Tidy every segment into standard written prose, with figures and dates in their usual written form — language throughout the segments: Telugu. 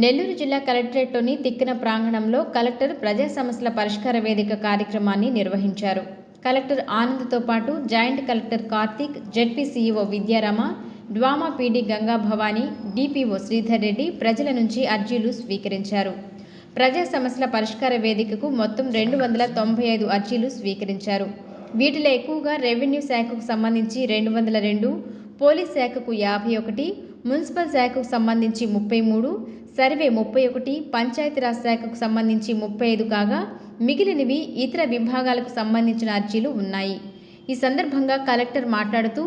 నెల్లూరు జిల్లా కలెక్టరేట్లోని తిక్కన ప్రాంగణంలో కలెక్టర్ ప్రజా సమస్యల పరిష్కార వేదిక కార్యక్రమాన్ని నిర్వహించారు. కలెక్టర్ ఆనంద్తో పాటు joint collector Karthik, ZP CEO Vidyarama, DWMA PD Ganga Bhavani, DPO Sridhar Reddy ప్రజల నుంచి అర్జీలు స్వీకరించారు. ప్రజా సమస్యల పరిష్కార వేదికకు మొత్తం 295 అర్జీలు స్వీకరించారు. వీటిలో ఎక్కువగా రెవెన్యూ శాఖకు సంబంధించి 202, పోలీస్ శాఖకు 51, మున్సిపల్ శాఖకు సంబంధించి 33, సర్వే 31, పంచాయతీరాజ్ శాఖకు సంబంధించి 35 కాగా మిగిలినవి ఇతర విభాగాలకు సంబంధించిన అర్జీలు ఉన్నాయి. ఈ సందర్భంగా కలెక్టర్ మాట్లాడుతూ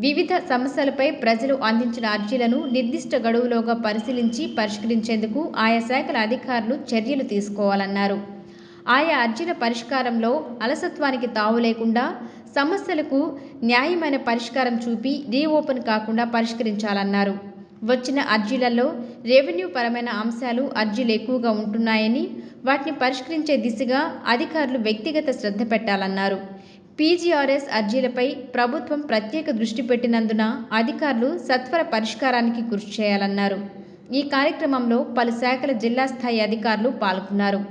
వివిధ సమస్యలపై ప్రజలు అందించిన అర్జీలను నిర్దిష్ట గడువులోగా పరిశీలించి పరిష్కరించేందుకు ఆయా శాఖల అధికారులు చర్యలు తీసుకోవాలన్నారు. ఆయా అర్జీల పరిష్కారంలో అలసత్వానికి తావు లేకుండా సమస్యలకు న్యాయమైన పరిష్కారం చూపి రీఓపెన్ కాకుండా పరిష్కరించాలన్నారు. వచ్చిన అర్జీలలో రెవెన్యూ పరమైన అంశాలు అర్జీలు ఎక్కువగా ఉంటున్నాయని, వాటిని పరిష్కరించే దిశగా అధికారులు వ్యక్తిగత శ్రద్ధ పెట్టాలన్నారు. పీజీఆర్ఎస్ అర్జీలపై ప్రభుత్వం ప్రత్యేక దృష్టి పెట్టినందున అధికారులు సత్వర పరిష్కారానికి కృషి చేయాలన్నారు. ఈ కార్యక్రమంలో పలు శాఖల జిల్లా స్థాయి అధికారులు పాల్గొన్నారు.